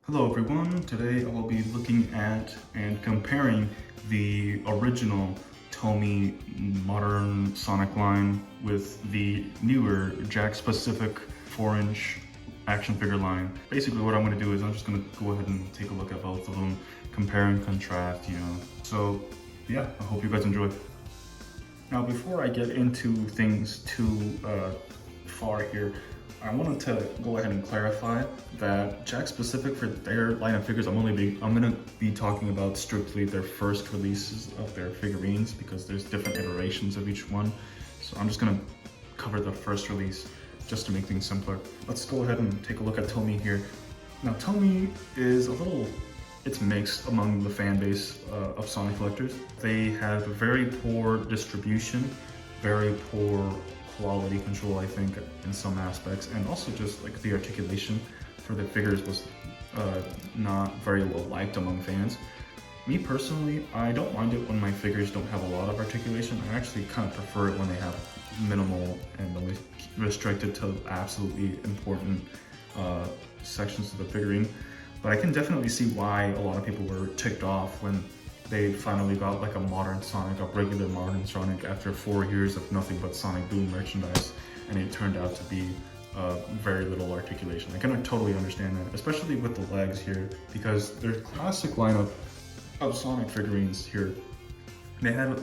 Hello everyone, today I will be looking at and comparing the original Tomy modern Sonic line with the newer Jakks Pacific 4-inch action figure line. Basically what I'm going to do is I'm just going to go ahead and take a look at both of them, compare and contrast, So yeah, I hope you guys enjoy. Now before I get into things too far here, I wanted to go ahead and clarify that Jakks Pacific, for their line of figures, I'm gonna be talking about strictly their first releases of their figurines because there's different iterations of each one. So I'm just gonna cover the first release just to make things simpler. Let's go ahead and take a look at Tomy here. Now Tomy is it's mixed among the fan base of Sonic collectors. They have very poor distribution, very poor quality control, I think, in some aspects, and also just like the articulation for the figures was not very well liked among fans. Me personally, I don't mind it when my figures don't have a lot of articulation. I actually kind of prefer it when they have minimal and only restricted to absolutely important sections of the figurine. But I can definitely see why a lot of people were ticked off when they finally got like a modern Sonic, a regular modern Sonic, after 4 years of nothing but Sonic Boom merchandise, and it turned out to be very little articulation. I can totally understand that, especially with the legs here, because their classic lineup of Sonic figurines here, they had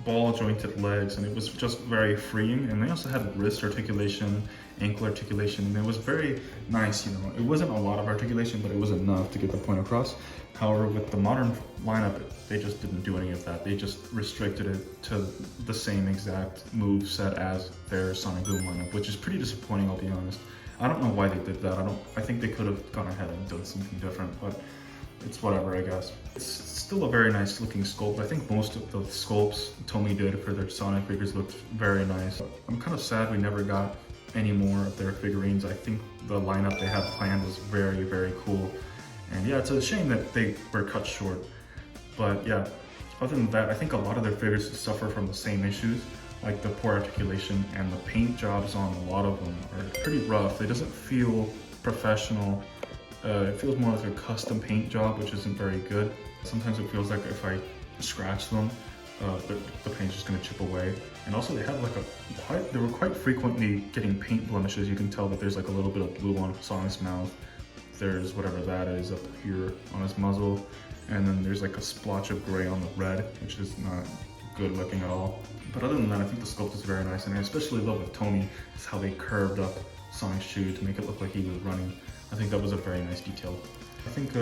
ball jointed legs and it was just very freeing, and they also had wrist articulation, ankle articulation, and it was very nice. It wasn't a lot of articulation, but it was enough to get the point across. However, with the modern lineup, they just didn't do any of that. They just restricted it to the same exact move set as their Sonic Boom lineup, which is pretty disappointing, I'll be honest. I don't know why they did that. I think they could have gone ahead and done something different, but it's whatever, I guess. It's still a very nice looking sculpt. I think most of the sculpts Tomy did for their Sonic figures looked very nice. I'm kind of sad we never got any more of their figurines. I think the lineup they had planned was very, very cool. And yeah, it's a shame that they were cut short. But yeah, other than that, I think a lot of their figures suffer from the same issues, like the poor articulation, and the paint jobs on a lot of them are pretty rough. It doesn't feel professional. It feels more like a custom paint job, which isn't very good. Sometimes it feels like if I scratch them, the paint's just gonna chip away. And also they have like they were quite frequently getting paint blemishes. You can tell that there's like a little bit of blue on Sonic's mouth. There's whatever that is up here on his muzzle. And then there's like a splotch of gray on the red, which is not good looking at all. But other than that, I think the sculpt is very nice. And I especially love with Tomy is how they curved up Sonic's shoe to make it look like he was running. I think that was a very nice detail. I think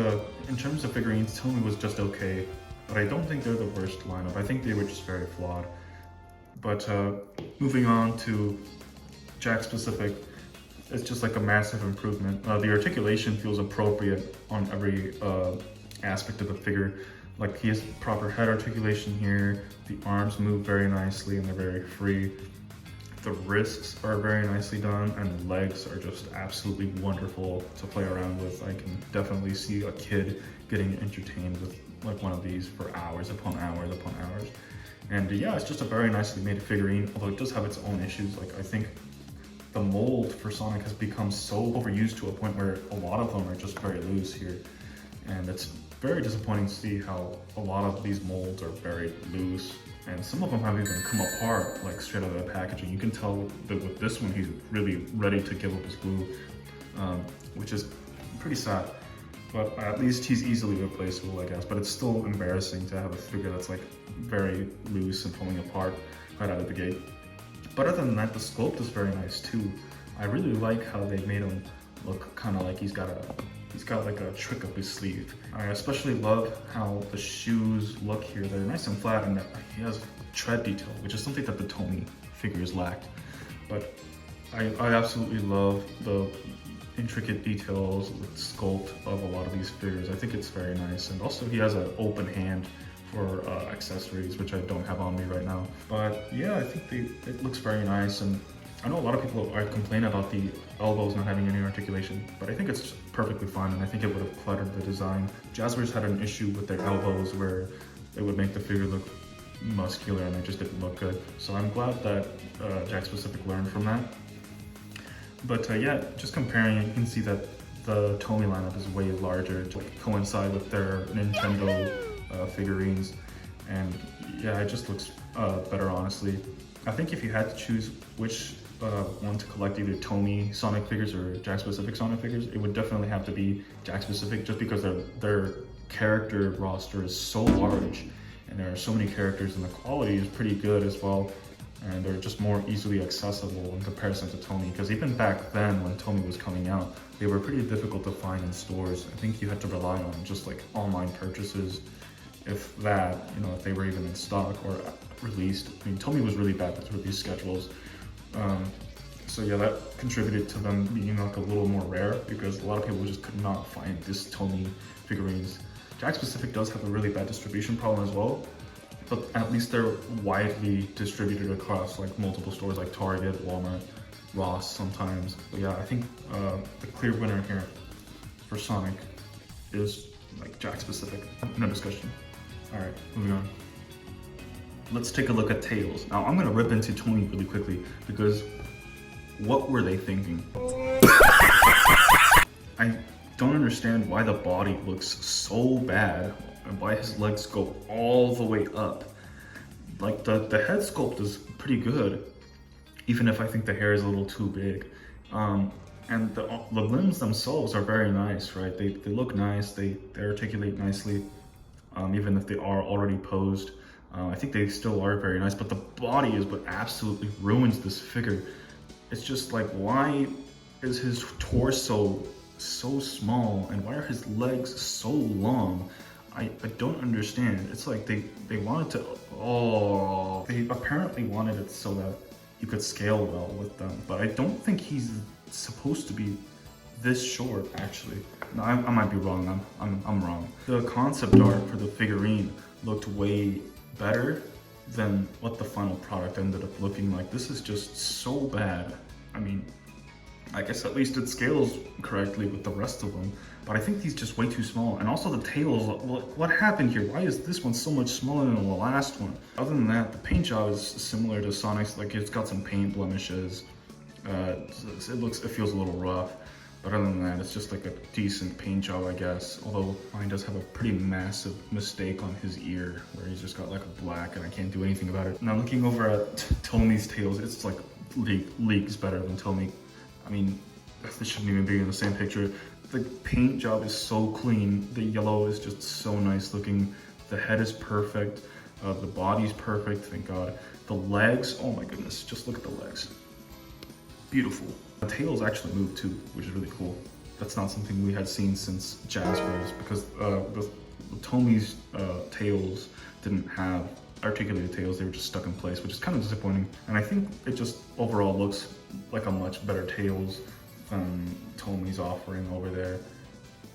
in terms of figurines, Tomy was just okay, but I don't think they're the worst lineup. I think they were just very flawed. But moving on to Jakks Pacific, it's just like a massive improvement. The articulation feels appropriate on every aspect of the figure. Like he has proper head articulation here, the arms move very nicely and they're very free. The wrists are very nicely done, and the legs are just absolutely wonderful to play around with. I can definitely see a kid getting entertained with like one of these for hours upon hours upon hours. And yeah, it's just a very nicely made figurine, although it does have its own issues. Like I think the mold for Sonic has become so overused to a point where a lot of them are just very loose here. And it's very disappointing to see how a lot of these molds are very loose. And some of them have even come apart, like straight out of the packaging. You can tell that with this one, he's really ready to give up his glue, which is pretty sad. But at least he's easily replaceable, I guess. But it's still embarrassing to have a figure that's like very loose and pulling apart right out of the gate. But other than that, the sculpt is very nice too. I really like how they made him look kind of like he's got like a trick up his sleeve. I especially love how the shoes look here. They're nice and flat, and he has tread detail, which is something that the Tomy figures lacked. But I absolutely love the intricate details, the sculpt of a lot of these figures. I think it's very nice. And also he has an open hand for accessories, which I don't have on me right now. But yeah, I think it looks very nice. And I know a lot of people are complaining about the elbows not having any articulation, but I think it's perfectly fine, and I think it would have cluttered the design. Jazzwares had an issue with their elbows where it would make the figure look muscular and it just didn't look good. So I'm glad that Jakks Pacific learned from that. But yeah, just comparing, you can see that the Tomy lineup is way larger to coincide with their Nintendo figurines. And yeah, it just looks better, honestly. I think if you had to choose which one to collect, either Tomy Sonic figures or Jakks Pacific Sonic figures, it would definitely have to be Jakks Pacific, just because their character roster is so large and there are so many characters, and the quality is pretty good as well, and they're just more easily accessible in comparison to Tomy, because even back then when Tomy was coming out, they were pretty difficult to find in stores. I think you had to rely on just like online purchases, if that, you know, if they were even in stock or released. I mean, Tomy was really bad with release schedules. So yeah, that contributed to them being like a little more rare, because a lot of people just could not find this Tomy figurines. Jakks Pacific does have a really bad distribution problem as well, but at least they're widely distributed across like multiple stores like Target, Walmart, Ross sometimes. But yeah, I think the clear winner here for Sonic is like Jakks Pacific. No discussion. All right, moving on. Let's take a look at Tails. Now I'm gonna rip into Tomy really quickly, because what were they thinking? I don't understand why the body looks so bad and why his legs go all the way up. Like the head sculpt is pretty good, even if I think the hair is a little too big. And the limbs themselves are very nice, right? They look nice, they articulate nicely, even if they are already posed. I think they still are very nice, but the body is what absolutely ruins this figure. It's just like, why is his torso so small and why are his legs so long? I don't understand. It's like they wanted to, they apparently wanted it so that you could scale well with them, but I don't think he's supposed to be this short, actually. No, I might be wrong, I'm wrong. The concept art for the figurine looked way better than what the final product ended up looking like. This is just so bad. I mean, I guess at least it scales correctly with the rest of them, but I think he's just way too small. And also the tails, what happened here? Why is this one so much smaller than the last one? Other than that, the paint job is similar to Sonic's. Like, it's got some paint blemishes. It feels a little rough. But other than that, it's just like a decent paint job, I guess. Although mine does have a pretty massive mistake on his ear, where he's just got like a black and I can't do anything about it. Now looking over at Tomy's tails, it's like leagues better than Tomy. I mean, this shouldn't even be in the same picture. The paint job is so clean. The yellow is just so nice looking. The head is perfect. The body's perfect, thank God. The legs, oh my goodness, just look at the legs. Beautiful. The tails actually move too, which is really cool. That's not something we had seen since Jazzwares, because the Tomy's tails didn't have articulated tails. They were just stuck in place, which is kind of disappointing. And I think it just overall looks like a much better tails than Tomy's offering over there.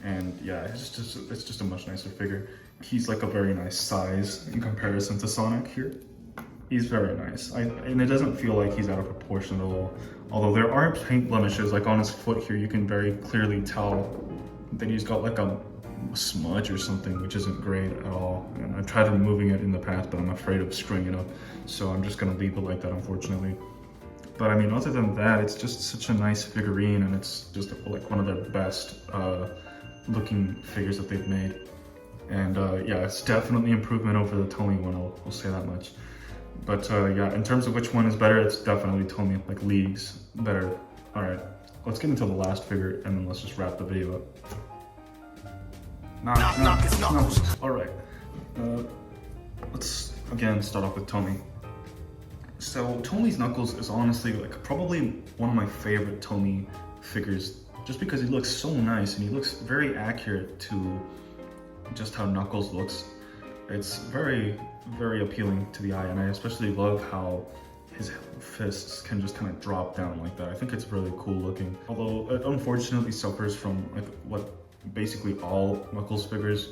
And yeah, it's just a much nicer figure. He's like a very nice size in comparison to Sonic here. He's very nice, and it doesn't feel like he's out of proportion at all. Although there are paint blemishes, like on his foot here, you can very clearly tell that he's got like a smudge or something, which isn't great at all. And I've tried removing it in the past, but I'm afraid of screwing it up. So I'm just gonna leave it like that, unfortunately. But I mean, other than that, it's just such a nice figurine, and it's just like one of their best looking figures that they've made. And yeah, it's definitely improvement over the Tomy one, I'll say that much. But yeah, in terms of which one is better, it's definitely Tomy, like leagues better. All right, let's get into the last figure and then let's just wrap the video up. Knuckles. All right, let's again start off with Tomy. So Tomy's Knuckles is honestly like probably one of my favorite Tomy figures, just because he looks so nice and he looks very accurate to just how Knuckles looks. It's very, very appealing to the eye, and I especially love how his fists can just kind of drop down like that. I think it's really cool looking. Although it unfortunately suffers from like what basically all Knuckles figures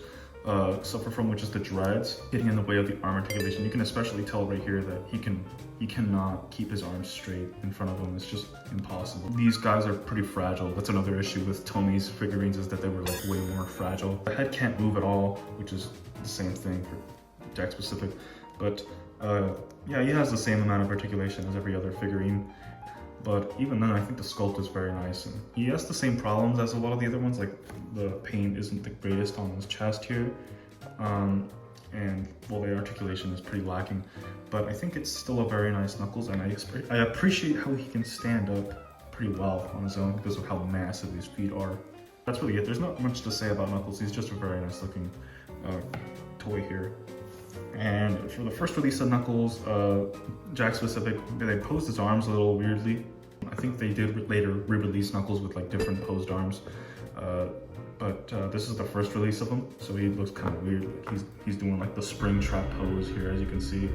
suffer from, which is the dreads getting in the way of the arm articulation. You can especially tell right here that he cannot keep his arms straight in front of him. It's just impossible. These guys are pretty fragile. That's another issue with Tomy's figurines, is that they were like way more fragile. The head can't move at all, which is the same thing for Jakks Pacific. But yeah, he has the same amount of articulation as every other figurine. But even then, I think the sculpt is very nice. And he has the same problems as a lot of the other ones, like the paint isn't the greatest on his chest here. And well, the articulation is pretty lacking, but I think it's still a very nice Knuckles, and I appreciate how he can stand up pretty well on his own because of how massive his feet are. That's really it. There's not much to say about Knuckles. He's just a very nice looking toy here. And for the first release of Knuckles, Jakks Pacific, they posed his arms a little weirdly. I think they did later re-release Knuckles with like different posed arms. But this is the first release of him, so he looks kind of weird. He's doing like the spring trap pose here, as you can see.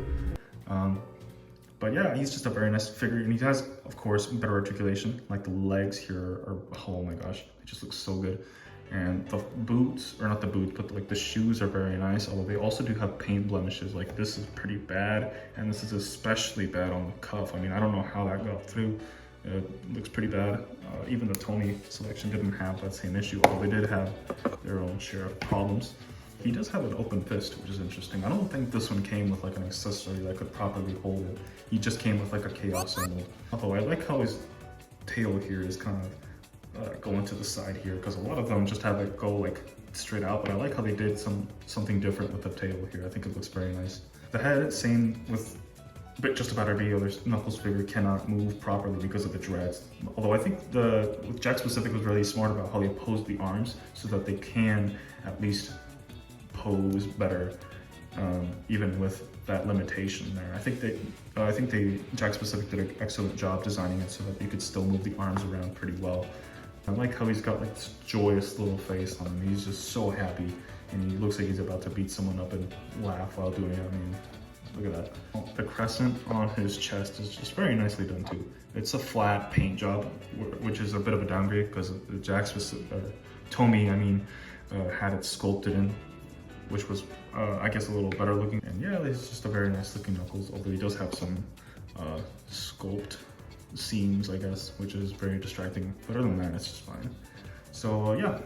But yeah, he's just a very nice figure, and he has, of course, better articulation. Like the legs here are, oh my gosh, it just looks so good. And the boots, or not the boots, but like the shoes are very nice, although they also do have paint blemishes. Like this is pretty bad, and this is especially bad on the cuff. I mean, I don't know how that got through. It looks pretty bad. Even the Tomy selection didn't have that same issue, although they did have their own share of problems. He does have an open fist, which is interesting. I don't think this one came with like an accessory that could properly hold it. He just came with like a chaos symbol. Although I like how his tail here is kind of going to the side here, because a lot of them just have it go like straight out, but I like how they did something different with the tail here. I think it looks very nice. The head, same with just about every other Knuckles figure, cannot move properly because of the dreads. Although I think with Jakks Pacific was really smart about how they posed the arms so that they can at least pose better, even with that limitation there. I think Jakks Pacific did an excellent job designing it so that you could still move the arms around pretty well. I like how he's got like this joyous little face on him. He's just so happy, and he looks like he's about to beat someone up and laugh while doing it. I mean, look at that. The crescent on his chest is just very nicely done too. It's a flat paint job, which is a bit of a downgrade because the Tomy, had it sculpted in, which was, I guess, a little better looking. And yeah, it's just a very nice looking Knuckles, although he does have some sculpt seams, I guess, which is very distracting. But other than that, it's just fine. So yeah,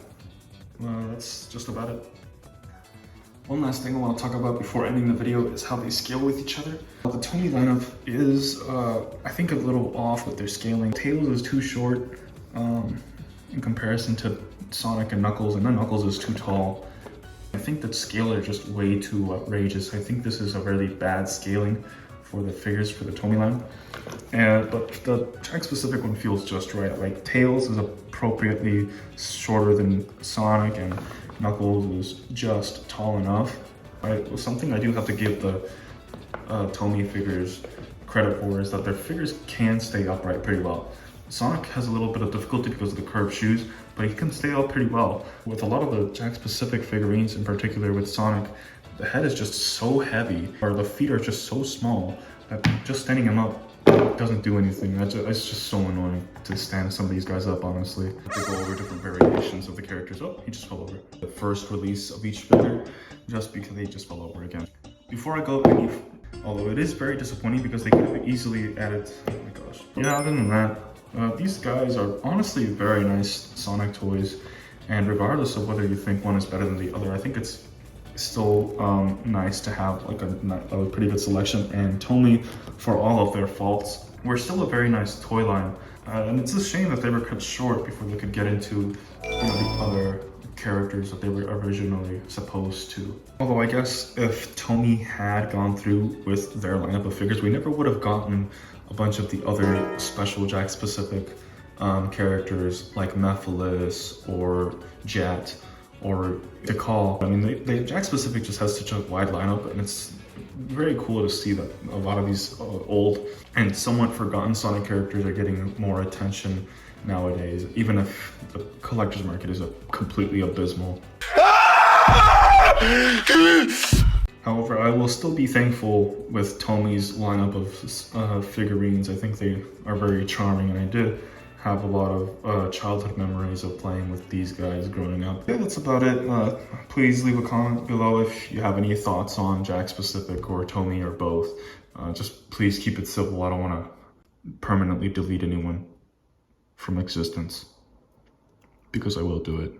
that's just about it. One last thing I want to talk about before ending the video is how they scale with each other. The Tomy lineup is, I think, a little off with their scaling. Tails is too short in comparison to Sonic and Knuckles, and then Knuckles is too tall. I think that scale are just way too outrageous. I think this is a really bad scaling for the figures for the Tomy line. But the Jakks Pacific one feels just right. Like Tails is appropriately shorter than Sonic, and Knuckles is just tall enough. Something I do have to give the Tomy figures credit for is that their figures can stay upright pretty well. Sonic has a little bit of difficulty because of the curved shoes, but he can stay up pretty well. With a lot of the Jakks Pacific figurines, in particular with Sonic, the head is just so heavy, or the feet are just so small, that just standing him up doesn't do anything. It's just so annoying to stand some of these guys up, honestly. They go over different variations of the characters. Oh, he just fell over. The first release of each figure, just because they just fell over again. Before I go any, although it is very disappointing because they could have easily added, oh my gosh. Yeah, other than that, these guys are honestly very nice Sonic toys, and regardless of whether you think one is better than the other, I think it's still nice to have like a pretty good selection. And Tomy, for all of their faults, we're still a very nice toy line, and it's a shame that they were cut short before they could get into the other characters that they were originally supposed to. Although I guess if Tomy had gone through with their lineup of figures, we never would have gotten a bunch of the other special Jakks Pacific characters like Mephiles or Jet or Tikal. I mean, Jakks Pacific just has such a wide lineup, and it's very cool to see that a lot of these old and somewhat forgotten Sonic characters are getting more attention nowadays, even if the collector's market is completely abysmal. However, I will still be thankful with Tomy's lineup of figurines. I think they are very charming, and I did have a lot of childhood memories of playing with these guys growing up. Yeah, that's about it. Please leave a comment below if you have any thoughts on Jakks Pacific or Tomy or both. Just please keep it civil. I don't want to permanently delete anyone from existence, because I will do it.